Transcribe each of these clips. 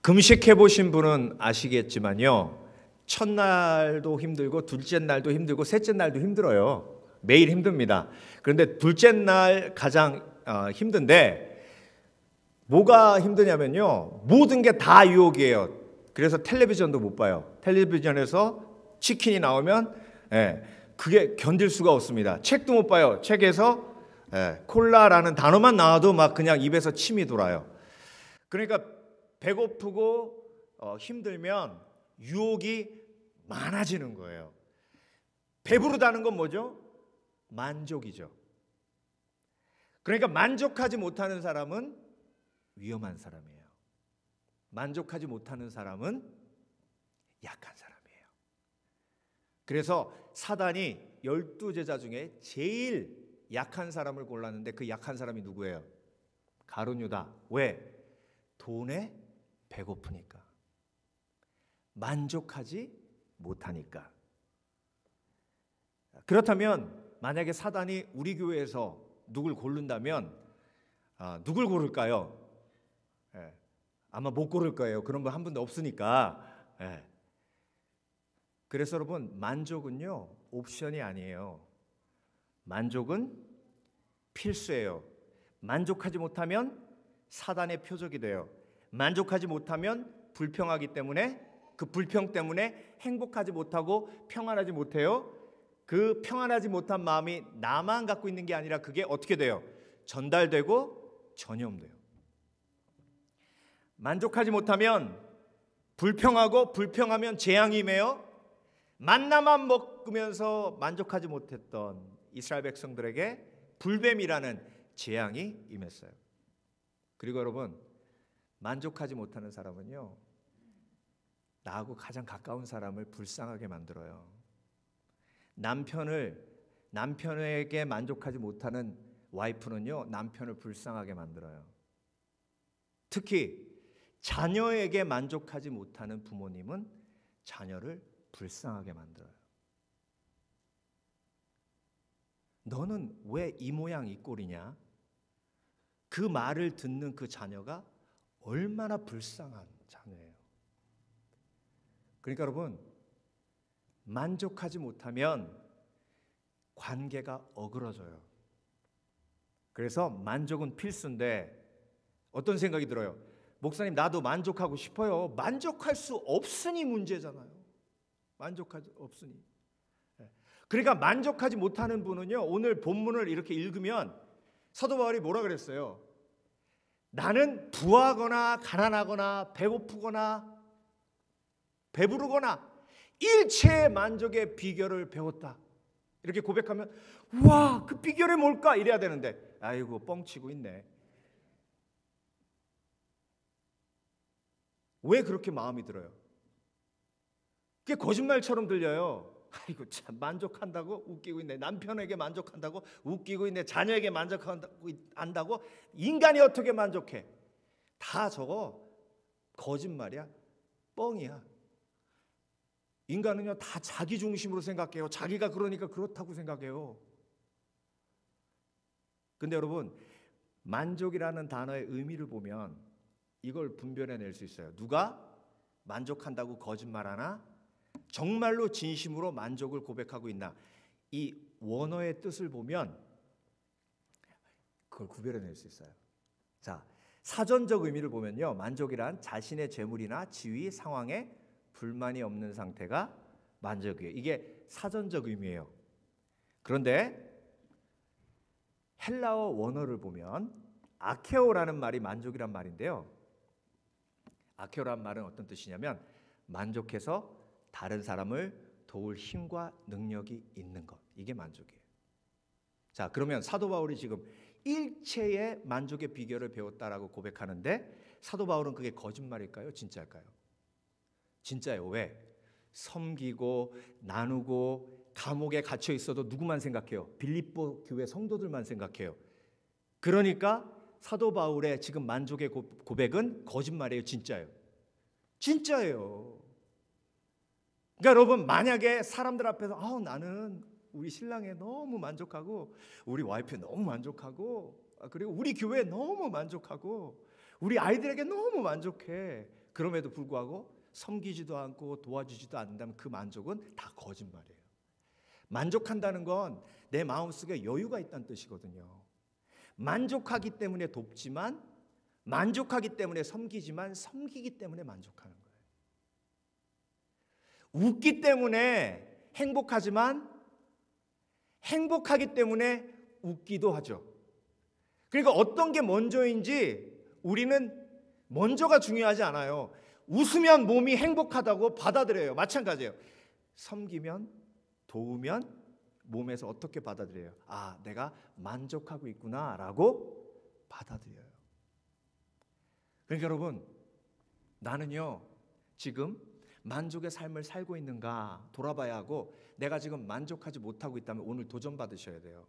금식해 보신 분은 아시겠지만요, 첫날도 힘들고 둘째 날도 힘들고 셋째 날도 힘들어요. 매일 힘듭니다. 그런데 둘째 날 가장 힘든데, 뭐가 힘드냐면요, 모든 게 다 유혹이에요. 그래서 텔레비전도 못 봐요. 텔레비전에서 치킨이 나오면 그게 견딜 수가 없습니다. 책도 못 봐요. 책에서 콜라라는 단어만 나와도 막 그냥 입에서 침이 돌아요. 그러니까 배고프고 힘들면 유혹이 많아지는 거예요. 배부르다는 건 뭐죠? 만족이죠. 그러니까 만족하지 못하는 사람은 위험한 사람이에요. 만족하지 못하는 사람은 약한 사람이에요. 그래서 사단이 12제자 중에 제일 약한 사람을 골랐는데, 그 약한 사람이 누구예요? 가룟유다. 왜? 돈에 배고프니까, 만족하지 못하니까. 그렇다면 만약에 사단이 우리 교회에서 누굴 고른다면 누굴 고를까요? 아마 못 고를 거예요. 그런 분 한 분도 없으니까. 그래서 여러분, 만족은요 옵션이 아니에요. 만족은 필수예요. 만족하지 못하면 사단의 표적이 돼요. 만족하지 못하면 불평하기 때문에, 그 불평 때문에 행복하지 못하고 평안하지 못해요. 그 평안하지 못한 마음이 나만 갖고 있는 게 아니라 그게 어떻게 돼요? 전달되고 전염돼요. 만족하지 못하면 불평하고, 불평하면 재앙이 임해요. 만나만 먹으면서 만족하지 못했던 이스라엘 백성들에게 불뱀이라는 재앙이 임했어요. 그리고 여러분, 만족하지 못하는 사람은요, 나하고 가장 가까운 사람을 불쌍하게 만들어요. 남편에게 만족하지 못하는 와이프는요, 남편을 불쌍하게 만들어요. 특히 자녀에게 만족하지 못하는 부모님은 자녀를 불쌍하게 만들어요. 너는 왜 이 모양 이 꼴이냐? 그 말을 듣는 그 자녀가 얼마나 불쌍한 자녀예요. 그러니까 여러분, 만족하지 못하면 관계가 어그러져요. 그래서 만족은 필수인데, 어떤 생각이 들어요? 목사님, 나도 만족하고 싶어요. 만족할 수 없으니 문제잖아요. 만족하지 없으니. 그러니까 만족하지 못하는 분은요, 오늘 본문을 이렇게 읽으면 사도 바울이 뭐라 그랬어요? 나는 부하거나 가난하거나 배고프거나 배부르거나 일체의 만족의 비결을 배웠다, 이렇게 고백하면, 와, 그 비결이 뭘까? 이래야 되는데, 아이고 뻥치고 있네. 왜 그렇게 마음이 들어요? 그게 거짓말처럼 들려요. 아이고 참, 만족한다고 웃기고 있네. 남편에게 만족한다고 웃기고 있네. 자녀에게 만족한다고. 인간이 어떻게 만족해? 다 저거 거짓말이야. 뻥이야. 인간은요 다 자기 중심으로 생각해요. 자기가 그러니까 그렇다고 생각해요. 근데 여러분, 만족이라는 단어의 의미를 보면 이걸 분별해낼 수 있어요. 누가 만족한다고 거짓말하나, 정말로 진심으로 만족을 고백하고 있나. 이 원어의 뜻을 보면 그걸 구별해낼 수 있어요. 자, 사전적 의미를 보면요, 만족이란 자신의 재물이나 지위, 상황에 불만이 없는 상태가 만족이에요. 이게 사전적 의미예요. 그런데 헬라어 원어를 보면 아케오라는 말이 만족이란 말인데요, 아케오라는 말은 어떤 뜻이냐면 만족해서 다른 사람을 도울 힘과 능력이 있는 것, 이게 만족이에요. 자, 그러면 사도 바울이 지금 일체의 만족의 비결을 배웠다라고 고백하는데, 사도 바울은 그게 거짓말일까요? 진짜일까요? 진짜예요. 왜? 섬기고 나누고 감옥에 갇혀 있어도 누구만 생각해요? 빌립보 교회 성도들만 생각해요. 그러니까 사도 바울의 지금 만족의 고백은 거짓말이에요? 진짜예요? 진짜예요. 그러니까 여러분, 만약에 사람들 앞에서 나는 우리 신랑에 너무 만족하고, 우리 와이프에 너무 만족하고, 그리고 우리 교회에 너무 만족하고, 우리 아이들에게 너무 만족해, 그럼에도 불구하고 섬기지도 않고 도와주지도 않는다면 그 만족은 다 거짓말이에요. 만족한다는 건 내 마음속에 여유가 있다는 뜻이거든요. 만족하기 때문에 돕지만, 만족하기 때문에 섬기지만, 섬기기 때문에 만족하는 거예요. 웃기 때문에 행복하지만 행복하기 때문에 웃기도 하죠. 그러니까 어떤 게 먼저인지 우리는 먼저가 중요하지 않아요. 웃으면 몸이 행복하다고 받아들여요. 마찬가지예요. 섬기면, 도우면 몸에서 어떻게 받아들여요? 아, 내가 만족하고 있구나라고 받아들여요. 그러니까 여러분, 나는요 지금 만족의 삶을 살고 있는가 돌아봐야 하고, 내가 지금 만족하지 못하고 있다면 오늘 도전 받으셔야 돼요.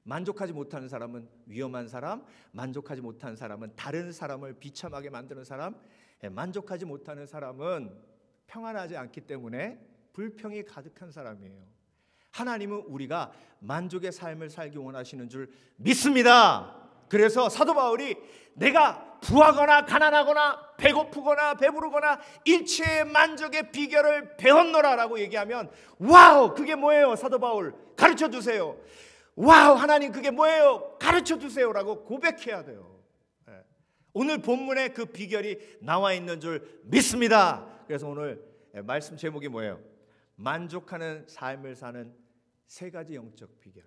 만족하지 못하는 사람은 위험한 사람, 만족하지 못하는 사람은 다른 사람을 비참하게 만드는 사람, 만족하지 못하는 사람은 평안하지 않기 때문에 불평이 가득한 사람이에요. 하나님은 우리가 만족의 삶을 살기 원하시는 줄 믿습니다. 그래서 사도 바울이 내가 부하거나 가난하거나 배고프거나 배부르거나 일체의 만족의 비결을 배웠노라라고 얘기하면, 와우, 그게 뭐예요? 사도 바울 가르쳐 주세요. 와우, 하나님 그게 뭐예요? 가르쳐 주세요라고 고백해야 돼요. 오늘 본문에 그 비결이 나와 있는 줄 믿습니다. 그래서 오늘 말씀 제목이 뭐예요? 만족하는 삶을 사는 세 가지 영적 비결.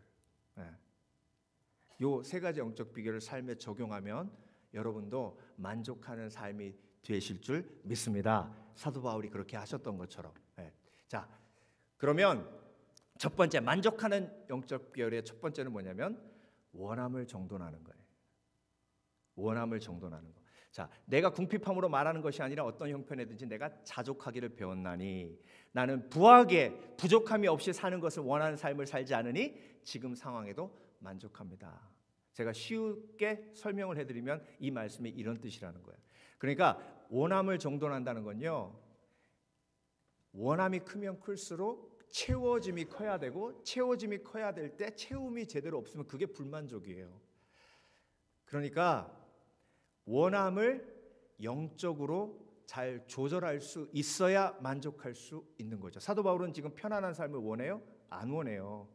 요 세 가지 영적 비결을 삶에 적용하면 여러분도 만족하는 삶이 되실 줄 믿습니다. 사도 바울이 그렇게 하셨던 것처럼. 자, 그러면 첫 번째 만족하는 영적 비결의 첫 번째는 뭐냐면 원함을 정돈하는 거예요. 원함을 정돈하는 거. 자, 내가 궁핍함으로 말하는 것이 아니라 어떤 형편이든지 내가 자족하기를 배웠나니, 나는 부하게 부족함이 없이 사는 것을 원하는 삶을 살지 않으니 지금 상황에도 만족합니다. 제가 쉽게 설명을 해드리면 이 말씀이 이런 뜻이라는 거예요. 그러니까 원함을 정돈한다는 건요, 원함이 크면 클수록 채워짐이 커야 되고, 채워짐이 커야 될 때 채움이 제대로 없으면 그게 불만족이에요. 그러니까 원함을 영적으로 잘 조절할 수 있어야 만족할 수 있는 거죠. 사도 바울은 지금 편안한 삶을 원해요? 안 원해요.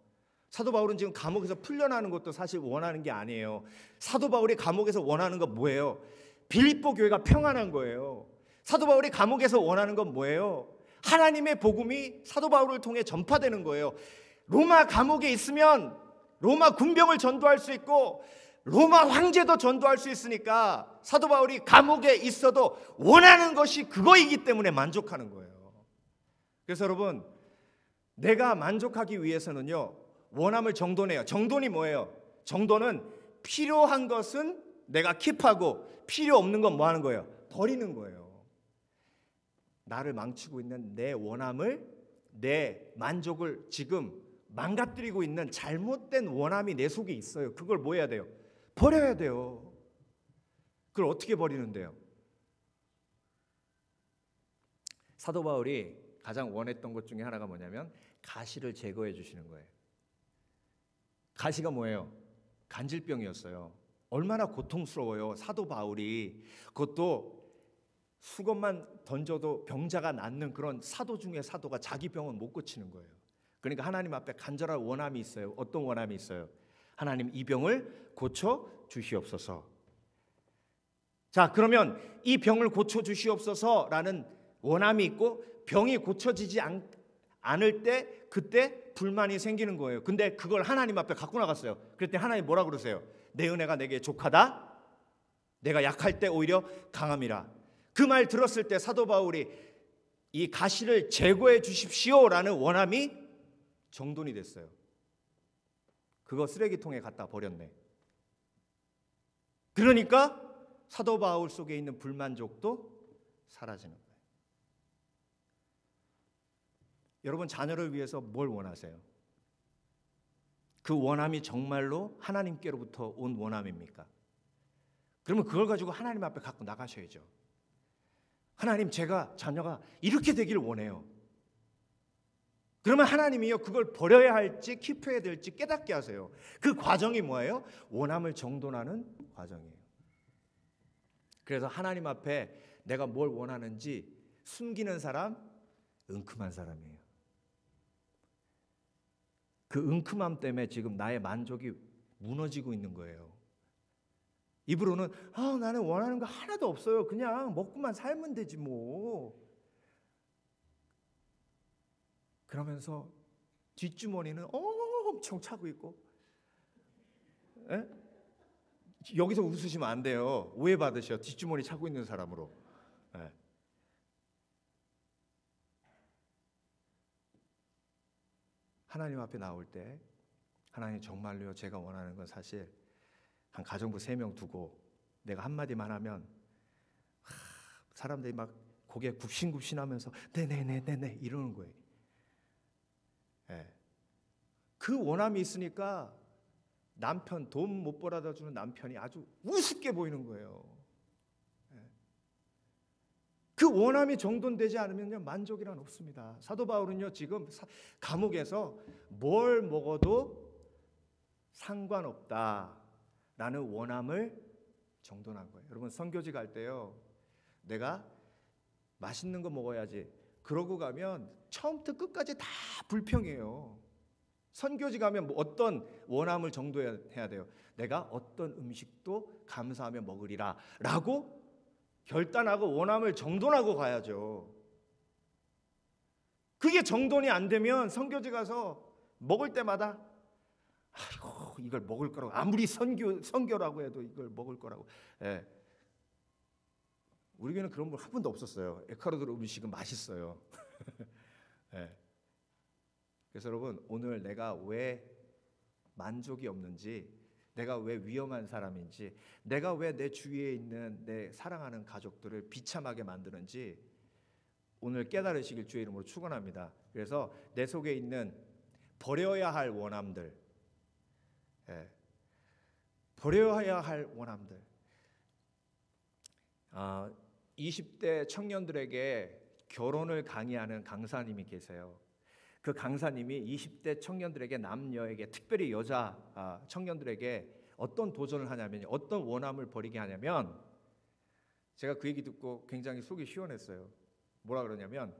사도 바울은 지금 감옥에서 풀려나는 것도 사실 원하는 게 아니에요. 사도 바울이 감옥에서 원하는 건 뭐예요? 빌립보 교회가 평안한 거예요. 사도 바울이 감옥에서 원하는 건 뭐예요? 하나님의 복음이 사도 바울을 통해 전파되는 거예요. 로마 감옥에 있으면 로마 군병을 전도할 수 있고 로마 황제도 전도할 수 있으니까 사도 바울이 감옥에 있어도 원하는 것이 그거이기 때문에 만족하는 거예요. 그래서 여러분, 내가 만족하기 위해서는요, 원함을 정돈해요. 정돈이 뭐예요? 정돈은 필요한 것은 내가 킵하고 필요 없는 건 뭐 하는 거예요? 버리는 거예요. 나를 망치고 있는 내 원함을, 내 만족을 지금 망가뜨리고 있는 잘못된 원함이 내 속에 있어요. 그걸 뭐 해야 돼요? 버려야 돼요. 그걸 어떻게 버리는데요? 사도 바울이 가장 원했던 것 중에 하나가 뭐냐면 가시를 제거해 주시는 거예요. 가시가 뭐예요? 간질병이었어요. 얼마나 고통스러워요. 사도 바울이, 그것도 수건만 던져도 병자가 낫는 그런 사도 중에 사도가 자기 병은 못 고치는 거예요. 그러니까 하나님 앞에 간절한 원함이 있어요. 어떤 원함이 있어요? 하나님, 이 병을 고쳐 주시옵소서. 자, 그러면 이 병을 고쳐 주시옵소서라는 원함이 있고, 병이 고쳐지지 않을 때 그때 불만이 생기는 거예요. 근데 그걸 하나님 앞에 갖고 나갔어요. 그랬더니 하나님 뭐라 그러세요? 내 은혜가 내게 족하다. 내가 약할 때 오히려 강함이라. 그 말 들었을 때 사도 바울이 이 가시를 제거해 주십시오라는 원함이 정돈이 됐어요. 그거 쓰레기통에 갖다 버렸네. 그러니까 사도 바울 속에 있는 불만족도 사라지는 거예요. 여러분, 자녀를 위해서 뭘 원하세요? 그 원함이 정말로 하나님께로부터 온 원함입니까? 그러면 그걸 가지고 하나님 앞에 갖고 나가셔야죠. 하나님, 제가 자녀가 이렇게 되기를 원해요. 그러면 하나님이요, 그걸 버려야 할지 킵해야 될지 깨닫게 하세요. 그 과정이 뭐예요? 원함을 정돈하는 과정이에요. 그래서 하나님 앞에 내가 뭘 원하는지 숨기는 사람, 은큼한 사람이에요. 그 은큼함 때문에 지금 나의 만족이 무너지고 있는 거예요. 입으로는 나는 원하는 거 하나도 없어요. 그냥 먹고만 살면 되지 뭐. 그러면서 뒷주머니는 엄청 차고 있고. 에? 여기서 웃으시면 안 돼요. 오해받으셔. 뒷주머니 차고 있는 사람으로. 에. 하나님 앞에 나올 때 하나님 정말로요, 제가 원하는 건 사실 한 가정부 3명 두고 내가 한마디만 하면 사람들이 막 고개 굽신굽신하면서 네네네네네 이러는 거예요. 예. 그 원함이 있으니까 남편 돈 못 벌어다 주는 남편이 아주 우습게 보이는 거예요. 예. 그 원함이 정돈되지 않으면요, 만족이란 없습니다. 사도 바울은요, 지금 감옥에서 뭘 먹어도 상관없다라는 원함을 정돈한 거예요. 여러분, 선교지 갈 때요, 내가 맛있는 거 먹어야지 그러고 가면 처음부터 끝까지 다 불평이에요. 선교지 가면 뭐 어떤 원함을 정돈해야 돼요? 내가 어떤 음식도 감사하며 먹으리라 라고 결단하고 원함을 정돈하고 가야죠. 그게 정돈이 안 되면 선교지 가서 먹을 때마다 아이고 이걸 먹을 거라고, 아무리 선교라고 해도 이걸 먹을 거라고. 예. 우리 교회는 그런 분 한 번도 없었어요. 에콰도르 음식은 맛있어요. 예. 그래서 여러분, 오늘 내가 왜 만족이 없는지, 내가 왜 위험한 사람인지, 내가 왜 내 주위에 있는 내 사랑하는 가족들을 비참하게 만드는지 오늘 깨달으시길 주의 이름으로 축원합니다. 그래서 내 속에 있는 버려야 할 원함들, 예. 버려야 할 원함들. 20대 청년들에게 결혼을 강의하는 강사님이 계세요. 그 강사님이 20대 청년들에게, 남녀에게, 특별히 여자 청년들에게 어떤 도전을 하냐면, 어떤 원함을 버리게 하냐면, 제가 그 얘기 듣고 굉장히 속이 시원했어요. 뭐라 그러냐면,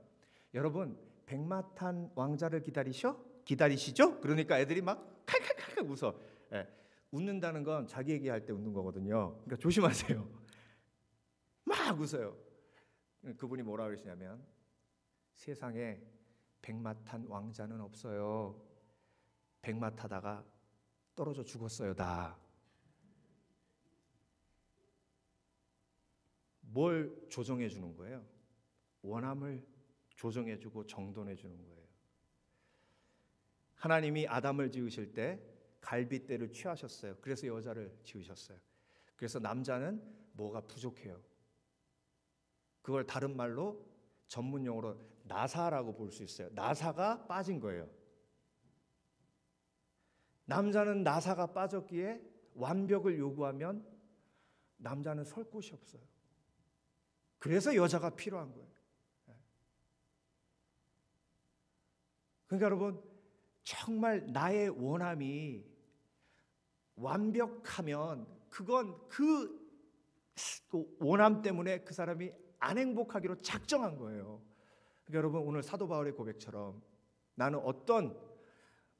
여러분 백마탄 왕자를 기다리시죠? 그러니까 애들이 막 칼칼칼 웃어. 예. 웃는다는 건 자기 얘기할 때 웃는 거거든요. 그러니까 조심하세요. 막 웃어요. 그분이 뭐라 그러시냐면, 세상에 백마 탄 왕자는 없어요. 백마 타다가 떨어져 죽었어요 다. 뭘 조정해 주는 거예요? 원함을 조정해 주고 정돈해 주는 거예요. 하나님이 아담을 지으실 때 갈빗대를 취하셨어요. 그래서 여자를 지으셨어요. 그래서 남자는 뭐가 부족해요. 그걸 다른 말로 전문 용어로 나사라고 볼 수 있어요. 나사가 빠진 거예요. 남자는 나사가 빠졌기에 완벽을 요구하면 남자는 설 곳이 없어요. 그래서 여자가 필요한 거예요. 그러니까 여러분, 정말 나의 원함이 완벽하면 그건 그 원함 때문에 그 사람이 안 행복하기로 작정한 거예요. 그러니까 여러분, 오늘 사도 바울의 고백처럼 나는 어떤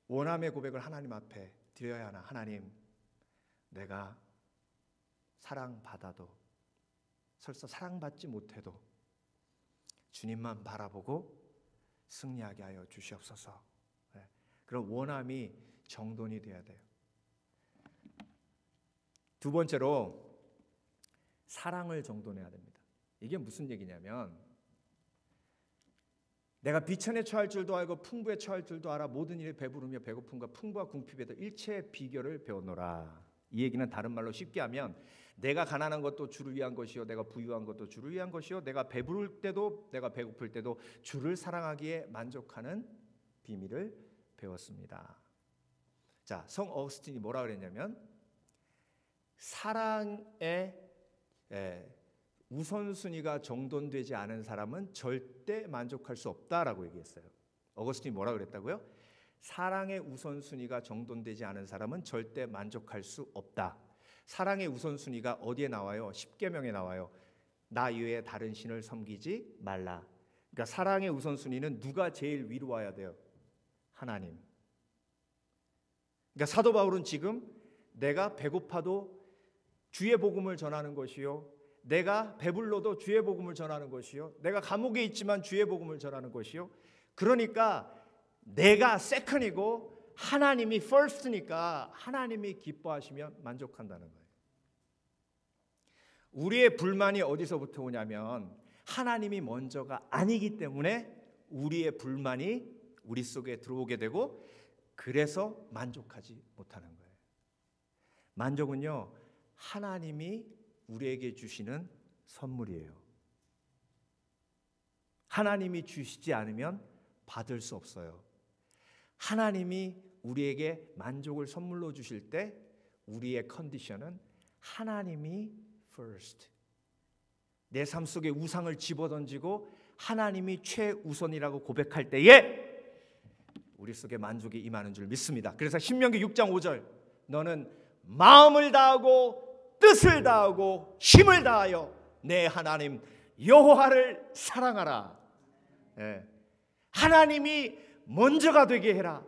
원함의 고백을 하나님 앞에 드려야 하나? 하나님, 내가 사랑받아도, 설사 사랑받지 못해도 주님만 바라보고 승리하게 하여 주시옵소서. 그런 원함이 정돈이 돼야 돼요. 두 번째로, 사랑을 정돈해야 됩니다. 이게 무슨 얘기냐면, 내가 비천에 처할 줄도 알고 풍부에 처할 줄도 알아 모든 일에 배부르며 배고픔과 풍부와 궁핍에도 일체의 비결을 배우노라. 이 얘기는 다른 말로 쉽게 하면, 내가 가난한 것도 주를 위한 것이요, 내가 부유한 것도 주를 위한 것이요, 내가 배부를 때도 내가 배고플 때도 주를 사랑하기에 만족하는 비밀을 배웠습니다. 자, 성 어거스틴이 뭐라 그랬냐면, 사랑의 우선순위가 정돈되지 않은 사람은 절대 만족할 수 없다라고 얘기했어요. 어거스틴이 뭐라 그랬다고요? 사랑의 우선순위가 정돈되지 않은 사람은 절대 만족할 수 없다. 사랑의 우선순위가 어디에 나와요? 십계명에 나와요. 나 이외에 다른 신을 섬기지 말라. 그러니까 사랑의 우선순위는 누가 제일 위로 와야 돼요? 하나님. 그러니까 사도 바울은 지금 내가 배고파도 주의 복음을 전하는 것이요, 내가 배불러도 주의 복음을 전하는 것이요, 내가 감옥에 있지만 주의 복음을 전하는 것이요, 그러니까 내가 세컨이고 하나님이 퍼스트니까 하나님이 기뻐하시면 만족한다는 거예요. 우리의 불만이 어디서부터 오냐면 하나님이 먼저가 아니기 때문에 우리의 불만이 우리 속에 들어오게 되고, 그래서 만족하지 못하는 거예요. 만족은요, 하나님이 우리에게 주시는 선물이에요. 하나님이 주시지 않으면 받을 수 없어요. 하나님이 우리에게 만족을 선물로 주실 때 우리의 컨디션은 하나님이 first. 내 삶 속에 우상을 집어던지고 하나님이 최우선이라고 고백할 때에 우리 속에 만족이 임하는 줄 믿습니다. 그래서 신명기 6장 5절, 너는 마음을 다하고 뜻을 다하고 힘을 다하여 내 하나님 여호와를 사랑하라. 하나님이 먼저가 되게 해라.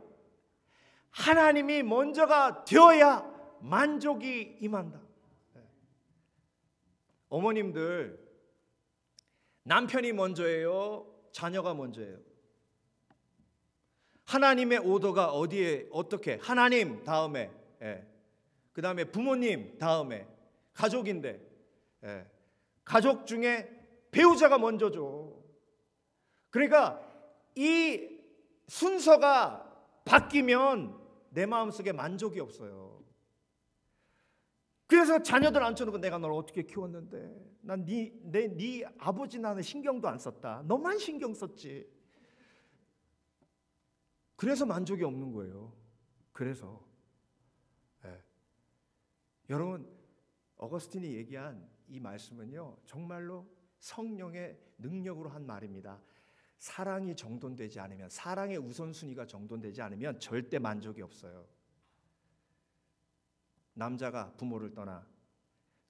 하나님이 먼저가 되어야 만족이 임한다. 어머님들, 남편이 먼저예요? 자녀가 먼저예요? 하나님의 오더가 어디에 어떻게? 하나님 다음에, 그 다음에 부모님 다음에, 가족인데, 가족 중에 배우자가 먼저죠. 그러니까 이 순서가 바뀌면 내 마음속에 만족이 없어요. 그래서 자녀들 앉혀놓고 내가 널 어떻게 키웠는데, 난 네 아버지 나는 신경도 안 썼다, 너만 신경 썼지. 그래서 만족이 없는 거예요. 그래서 여러분, 어거스틴이 얘기한 이 말씀은요, 정말로 성령의 능력으로 한 말입니다. 사랑이 정돈되지 않으면, 사랑의 우선순위가 정돈되지 않으면 절대 만족이 없어요. 남자가 부모를 떠나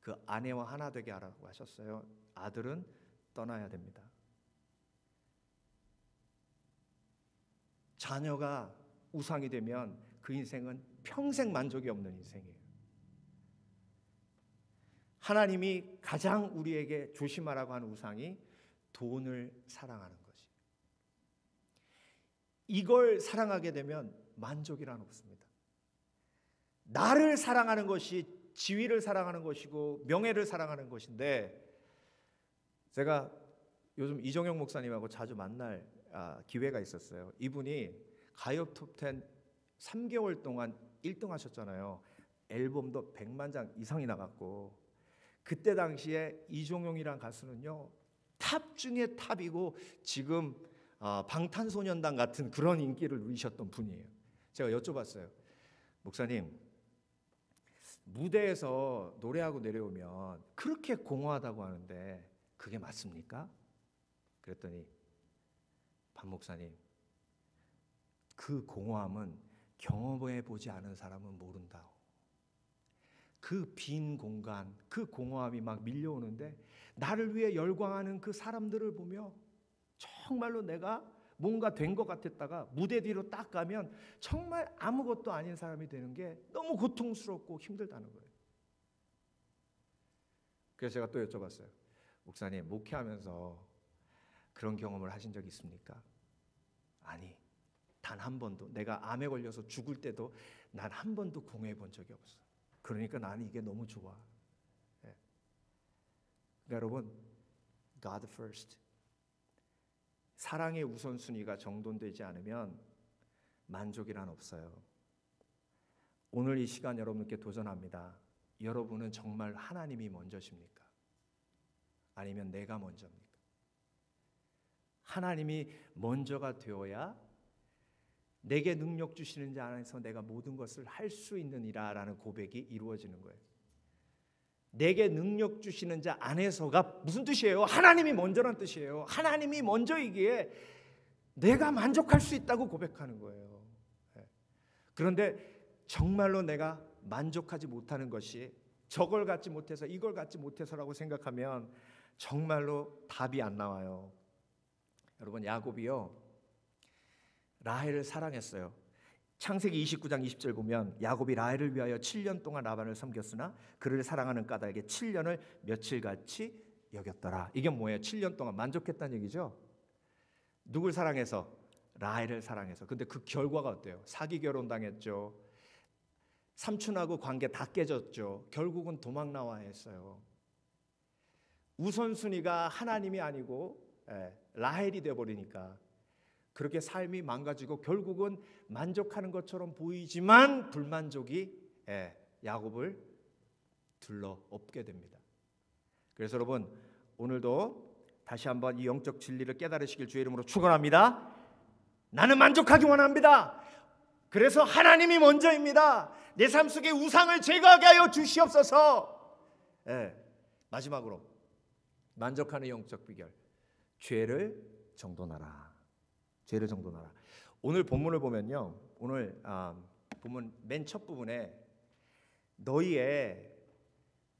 그 아내와 하나 되게 하라고 하셨어요. 아들은 떠나야 됩니다. 자녀가 우상이 되면 그 인생은 평생 만족이 없는 인생이에요. 하나님이 가장 우리에게 조심하라고 하는 우상이 돈을 사랑하는 것이. 이걸 사랑하게 되면 만족이란 없습니다. 나를 사랑하는 것이 지위를 사랑하는 것이고 명예를 사랑하는 것인데, 제가 요즘 이종영 목사님하고 자주 만날 기회가 있었어요. 이분이 가요 톱10 3개월 동안 1등 하셨잖아요. 앨범도 100만 장 이상이 나갔고, 그때 당시에 이종용이란 가수는요, 탑 중에 탑이고 지금 방탄소년단 같은 그런 인기를 누리셨던 분이에요. 제가 여쭤봤어요. 목사님, 무대에서 노래하고 내려오면 그렇게 공허하다고 하는데 그게 맞습니까? 그랬더니 박 목사님, 그 공허함은 경험해 보지 않은 사람은 모른다. 그 빈 공간, 그 공허함이 막 밀려오는데 나를 위해 열광하는 그 사람들을 보며 정말로 내가 뭔가 된 것 같았다가 무대 뒤로 딱 가면 정말 아무것도 아닌 사람이 되는 게 너무 고통스럽고 힘들다는 거예요. 그래서 제가 또 여쭤봤어요. 목사님, 목회하면서 그런 경험을 하신 적 있습니까? 아니, 단 한 번도. 내가 암에 걸려서 죽을 때도 난 한 번도 공허해 본 적이 없어. 그러니까 나는 이게 너무 좋아. 그러니까 여러분, God first. 사랑의 우선순위가 정돈되지 않으면 만족이란 없어요. 오늘 이 시간 여러분께 도전합니다. 여러분은 정말 하나님이 먼저십니까? 아니면 내가 먼저입니까? 하나님이 먼저가 되어야 내게 능력 주시는 자 안에서 내가 모든 것을 할 수 있느니라 라는 고백이 이루어지는 거예요. 내게 능력 주시는 자 안에서가 무슨 뜻이에요? 하나님이 먼저란 뜻이에요. 하나님이 먼저이기에 내가 만족할 수 있다고 고백하는 거예요. 그런데 정말로 내가 만족하지 못하는 것이 저걸 갖지 못해서 이걸 갖지 못해서라고 생각하면 정말로 답이 안 나와요. 여러분, 야곱이요 라헬을 사랑했어요. 창세기 29장 20절 보면 야곱이 라헬을 위하여 7년 동안 라반을 섬겼으나 그를 사랑하는 까닭에 7년을 며칠같이 여겼더라. 이게 뭐예요? 7년 동안 만족했다는 얘기죠. 누굴 사랑해서? 라헬을 사랑해서. 근데 그 결과가 어때요? 사기 결혼 당했죠. 삼촌하고 관계 다 깨졌죠. 결국은 도망 나와야 했어요. 우선순위가 하나님이 아니고 라헬이 되어버리니까 그렇게 삶이 망가지고 결국은 만족하는 것처럼 보이지만 불만족이 야곱을 둘러엎게 됩니다. 그래서 여러분, 오늘도 다시 한번 이 영적 진리를 깨달으시길 주의 이름으로 축원합니다. 나는 만족하기 원합니다. 그래서 하나님이 먼저입니다. 내 삶 속에 우상을 제거하게 하여 주시옵소서. 마지막으로 만족하는 영적 비결, 죄를 정돈하라. 죄를 정돈하라. 오늘 본문을 보면요, 오늘 본문 맨 첫 부분에 너희의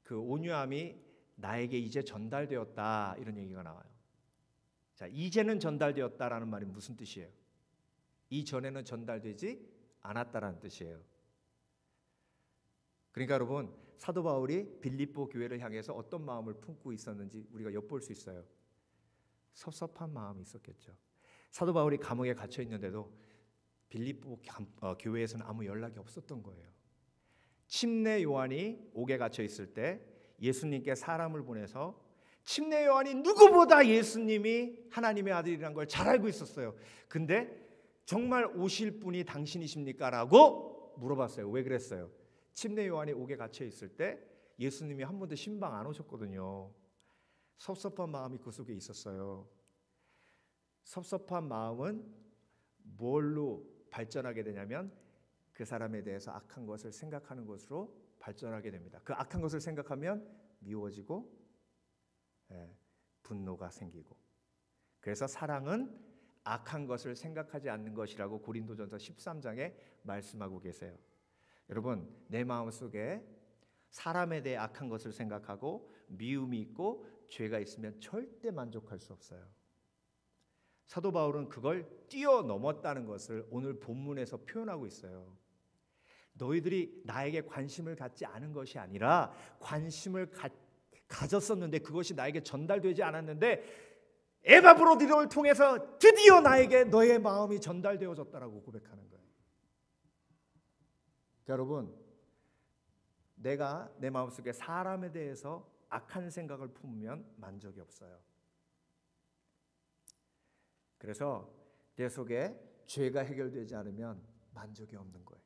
그 온유함이 나에게 이제 전달되었다 이런 얘기가 나와요. 자, 이제는 전달되었다라는 말이 무슨 뜻이에요? 이전에는 전달되지 않았다라는 뜻이에요. 그러니까 여러분, 사도 바울이 빌립보 교회를 향해서 어떤 마음을 품고 있었는지 우리가 엿볼 수 있어요. 섭섭한 마음이 있었겠죠. 사도 바울이 감옥에 갇혀 있는데도 빌립보 교회에서는 아무 연락이 없었던 거예요. 침례 요한이 옥에 갇혀 있을 때 예수님께 사람을 보내서 침례 요한이 누구보다 예수님이 하나님의 아들이라는 걸 잘 알고 있었어요. 근데 정말 오실 분이 당신이십니까? 라고 물어봤어요. 왜 그랬어요? 침례 요한이 옥에 갇혀 있을 때 예수님이 한 번도 신방 안 오셨거든요. 섭섭한 마음이 그 속에 있었어요. 섭섭한 마음은 뭘로 발전하게 되냐면 그 사람에 대해서 악한 것을 생각하는 것으로 발전하게 됩니다. 그 악한 것을 생각하면 미워지고 분노가 생기고, 그래서 사랑은 악한 것을 생각하지 않는 것이라고 고린도전서 13장에 말씀하고 계세요. 여러분, 내 마음속에 사람에 대해 악한 것을 생각하고 미움이 있고 죄가 있으면 절대 만족할 수 없어요. 사도 바울은 그걸 뛰어넘었다는 것을 오늘 본문에서 표현하고 있어요. 너희들이 나에게 관심을 갖지 않은 것이 아니라 관심을 가졌었는데 그것이 나에게 전달되지 않았는데 에바브로디도를 통해서 드디어 나에게 너의 마음이 전달되어졌다라고 고백하는 거예요. 여러분, 내가 내 마음속에 사람에 대해서 악한 생각을 품으면 만족이 없어요. 그래서 내 속에 죄가 해결되지 않으면 만족이 없는 거예요.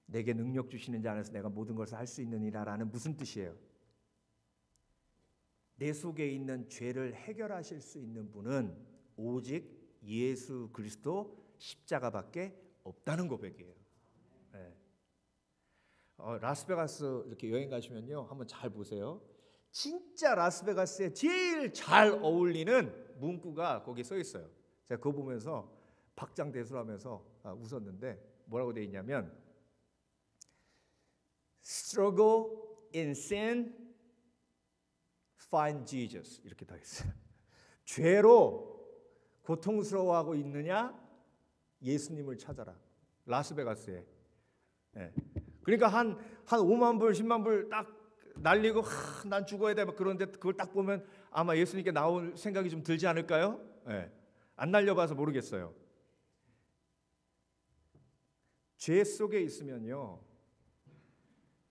내게 능력 주시는 자 안에서 내가 모든 것을 할 수 있느니라라는 무슨 뜻이에요? 내 속에 있는 죄를 해결하실 수 있는 분은 오직 예수 그리스도 십자가밖에 없다는 고백이에요. 라스베가스 이렇게 여행 가시면요, 한번 잘 보세요. 진짜 라스베가스에 제일 잘 어울리는 문구가 거기 써 있어요. 제가 그거 보면서 박장대소하면서 웃었는데 뭐라고 돼 있냐면 Struggle in sin, find Jesus 이렇게 돼 있어요. 죄로 고통스러워하고 있느냐? 예수님을 찾아라. 라스베가스에. 그러니까 한 5만 불, 10만 불 딱 날리고 난 죽어야 돼. 그런데 그걸 딱 보면 아마 예수님께 나올 생각이 좀 들지 않을까요? 안 날려봐서 모르겠어요. 죄 속에 있으면요,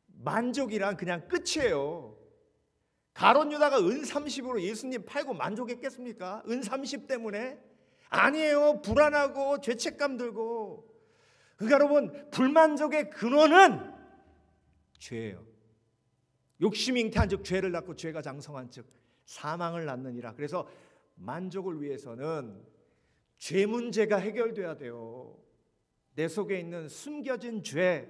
만족이란 그냥 끝이에요. 가룟 유다가 은 30으로 예수님 팔고 만족했겠습니까? 은 30 때문에? 아니에요. 불안하고 죄책감 들고. 그러니까 여러분, 불만족의 근원은 죄예요. 욕심이 잉태한 즉 죄를 낳고 죄가 장성한 즉 사망을 낳느니라. 그래서 만족을 위해서는 죄 문제가 해결돼야 돼요. 내 속에 있는 숨겨진 죄,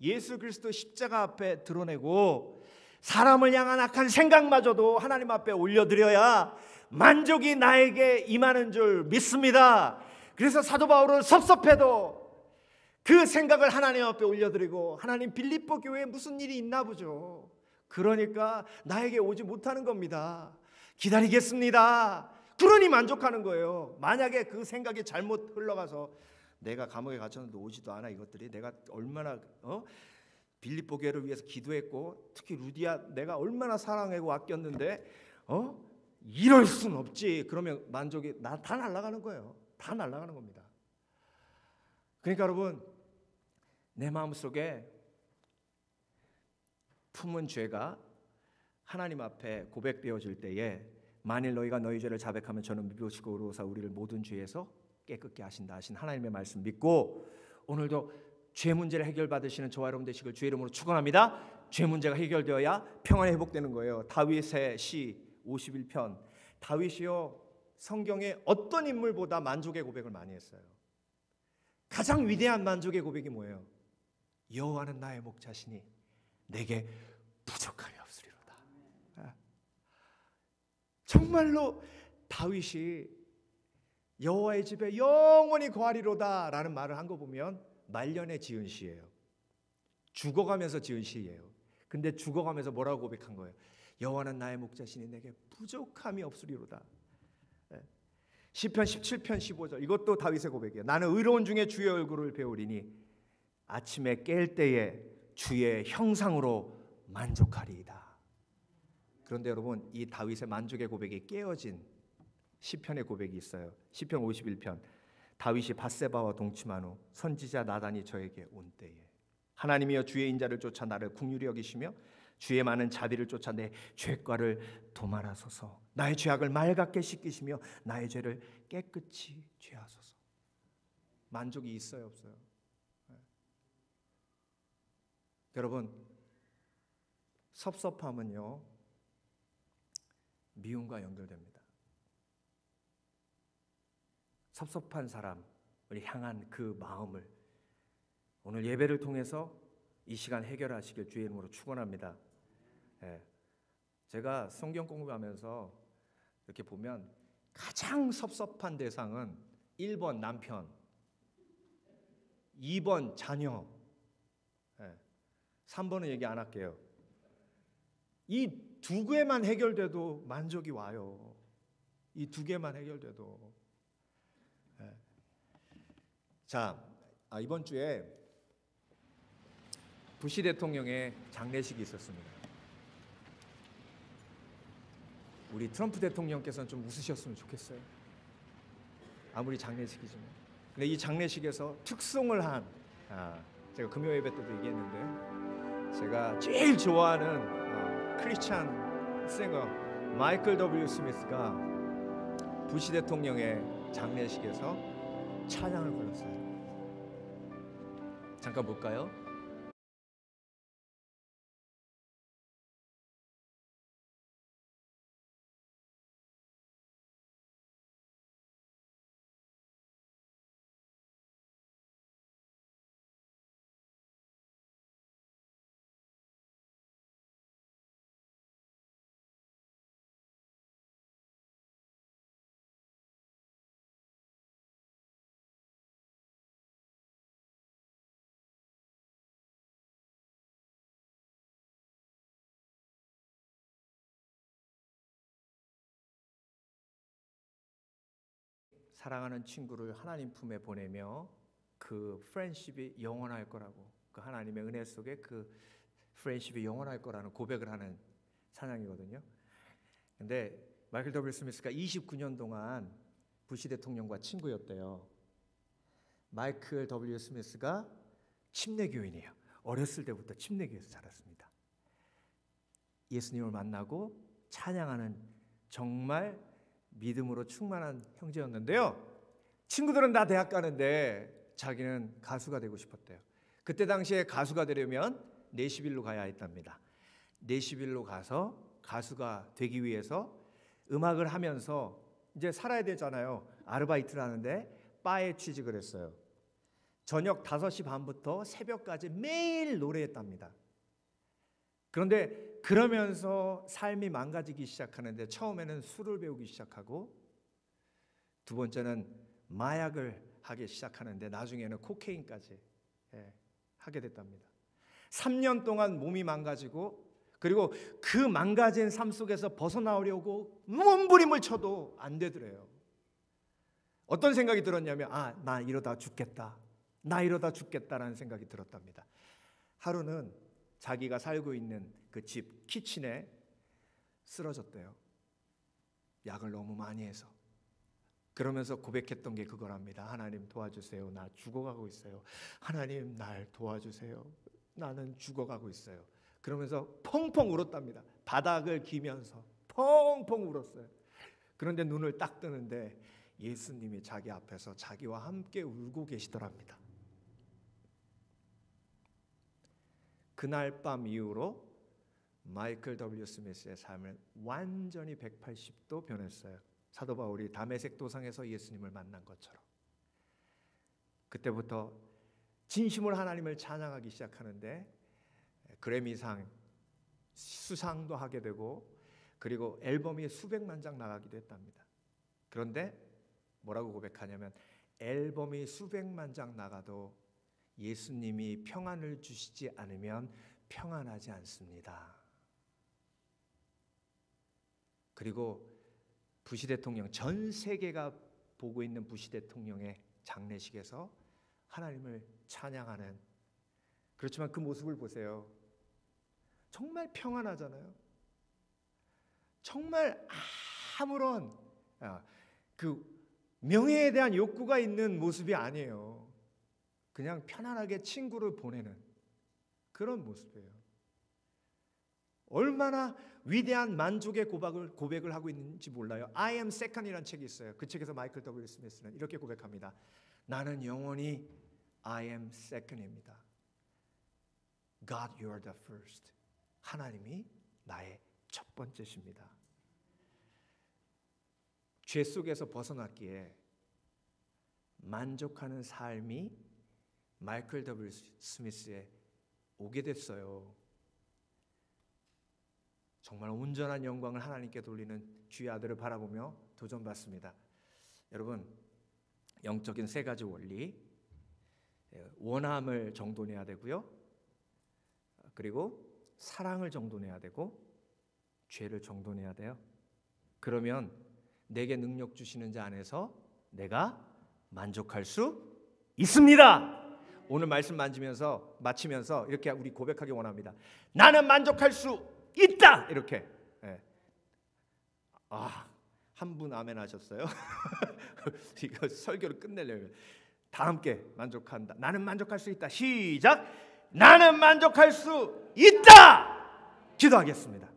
예수 그리스도 십자가 앞에 드러내고 사람을 향한 악한 생각마저도 하나님 앞에 올려드려야 만족이 나에게 임하는 줄 믿습니다. 그래서 사도 바울은 섭섭해도 그 생각을 하나님 앞에 올려드리고, 하나님 빌립보 교회에 무슨 일이 있나 보죠. 그러니까 나에게 오지 못하는 겁니다. 기다리겠습니다. 그러니 만족하는 거예요. 만약에 그 생각이 잘못 흘러가서 내가 감옥에 갇혔는데 오지도 않아, 이것들이 내가 얼마나 빌립보 교회를 위해서 기도했고 특히 루디아 내가 얼마나 사랑하고 아꼈는데 이럴 순 없지. 그러면 만족이 다 날아가는 거예요. 다 날아가는 겁니다. 그러니까 여러분, 내 마음속에 품은 죄가 하나님 앞에 고백되어질 때에 만일 너희가 너희 죄를 자백하면 저는 미보시고 의로우사 우리를 모든 죄에서 깨끗게 하신다 하신 하나님의 말씀 믿고 오늘도 죄 문제를 해결받으시는 저와 여러분 되시길 주의 이름으로 축원합니다. 죄 문제가 해결되어야 평안이 회복되는 거예요. 다윗의 시 51편. 다윗이요, 성경의 어떤 인물보다 만족의 고백을 많이 했어요. 가장 위대한 만족의 고백이 뭐예요? 여호와는 나의 목자시니 내게 부족함이 없으리로다. 정말로 다윗이 여호와의 집에 영원히 거하리로다 라는 말을 한 거 보면 말년에 지은 시예요. 죽어가면서 지은 시예요. 근데 죽어가면서 뭐라고 고백한 거예요? 여호와는 나의 목자시니 내게 부족함이 없으리로다. 시편 17편 15절, 이것도 다윗의 고백이에요. 나는 의로운 중에 주의 얼굴을 배우리니 아침에 깰 때에 주의 형상으로 만족하리이다. 그런데 여러분, 이 다윗의 만족의 고백이 깨어진 시편의 고백이 있어요. 시편 51편. 다윗이 밧세바와 동침한 후 선지자 나단이 저에게 온 때에 하나님이여 주의 인자를 쫓아 나를 긍휼히 여기시며 주의 많은 자비를 쫓아 내 죄과를 도말하소서. 나의 죄악을 맑게 씻기시며 나의 죄를 깨끗이 죄하소서. 만족이 있어요, 없어요? 여러분, 섭섭함은요 미움과 연결됩니다. 섭섭한 사람을 향한 그 마음을 오늘 예배를 통해서 이 시간 해결하시길 주의 이름으로 축원합니다. 제가 성경 공부하면서 이렇게 보면 가장 섭섭한 대상은 1번 남편, 2번 자녀, 3번은 얘기 안 할게요. 이 두 개만 해결돼도 만족이 와요. 이 두 개만 해결돼도. 자, 이번 주에 부시 대통령의 장례식이 있었습니다. 우리 트럼프 대통령께서는 좀 웃으셨으면 좋겠어요. 아무리 장례식이지만. 근데 이 장례식에서 특송을 한, 제가 금요 예배 때도 얘기했는데 제가 제일 좋아하는 크리스찬 싱어 마이클 W. 스미스가 부시 대통령의 장례식에서 찬양을 불렀어요. 잠깐 볼까요? 사랑하는 친구를 하나님 품에 보내며 그 프렌십이 영원할 거라고, 그 하나님의 은혜 속에 그 프렌십이 영원할 거라는 고백을 하는 찬양이거든요. 근데 마이클 W. 스미스가 29년 동안 부시 대통령과 친구였대요. 마이클 W. 스미스가 침례교인이에요. 어렸을 때부터 침례교에서 자랐습니다. 예수님을 만나고 찬양하는 정말 믿음으로 충만한 형제였는데요. 친구들은 다 대학 가는데 자기는 가수가 되고 싶었대요. 그때 당시에 가수가 되려면 내시빌로 가야 했답니다. 내시빌로 가서 가수가 되기 위해서 음악을 하면서 이제 살아야 되잖아요. 아르바이트를 하는데 바에 취직을 했어요. 저녁 5시 반부터 새벽까지 매일 노래했답니다. 그런데 그러면서 삶이 망가지기 시작하는데 처음에는 술을 배우기 시작하고 두 번째는 마약을 하기 시작하는데 나중에는 코케인까지 하게 됐답니다. 3년 동안 몸이 망가지고 그리고 그 망가진 삶 속에서 벗어나오려고 몸부림을 쳐도 안 되더래요. 어떤 생각이 들었냐면 나 이러다 죽겠다. 나 이러다 죽겠다라는 생각이 들었답니다. 하루는 자기가 살고 있는 그 집 키친에 쓰러졌대요. 약을 너무 많이 해서. 그러면서 고백했던 게 그거랍니다. 하나님 도와주세요. 나 죽어가고 있어요. 하나님 날 도와주세요. 나는 죽어가고 있어요. 그러면서 펑펑 울었답니다. 바닥을 기면서 펑펑 울었어요. 그런데 눈을 딱 뜨는데 예수님이 자기 앞에서 자기와 함께 울고 계시더랍니다. 그날 밤 이후로 마이클 W. 스미스의 삶을 완전히 180도 변했어요. 사도 바울이 다메섹 도상에서 예수님을 만난 것처럼. 그때부터 진심으로 하나님을 찬양하기 시작하는데 그래미상 수상도 하게 되고 그리고 앨범이 수백만 장 나가기도 했답니다. 그런데 뭐라고 고백하냐면 앨범이 수백만 장 나가도 예수님이 평안을 주시지 않으면 평안하지 않습니다. 그리고 부시 대통령, 전 세계가 보고 있는 부시 대통령의 장례식에서 하나님을 찬양하는, 그렇지만 그 모습을 보세요. 정말 평안하잖아요. 정말 아무런 그 명예에 대한 욕구가 있는 모습이 아니에요. 그냥 편안하게 친구를 보내는 그런 모습이에요. 얼마나 위대한 만족의 고백을 하고 있는지 몰라요. I am second이라는 책이 있어요. 그 책에서 마이클 W. 스미스는 이렇게 고백합니다. 나는 영원히 I am second입니다. God, you are the first. 하나님이 나의 첫 번째십니다. 죄 속에서 벗어났기에 만족하는 삶이 마이클 W. 스미스에 오게 됐어요. 정말 온전한 영광을 하나님께 돌리는 주의 아들을 바라보며 도전받습니다. 여러분, 영적인 세 가지 원리, 원함을 정돈해야 되고요, 그리고 사랑을 정돈해야 되고 죄를 정돈해야 돼요. 그러면 내게 능력 주시는 자 안에서 내가 만족할 수 있습니다. 오늘 말씀 마치면서 이렇게 우리 고백하기 원합니다. 나는 만족할 수 있다. 이렇게. 한 분 아멘 하셨어요? 이거 설교를 끝내려면 다 함께 만족한다. 나는 만족할 수 있다. 시작. 나는 만족할 수 있다. 기도하겠습니다.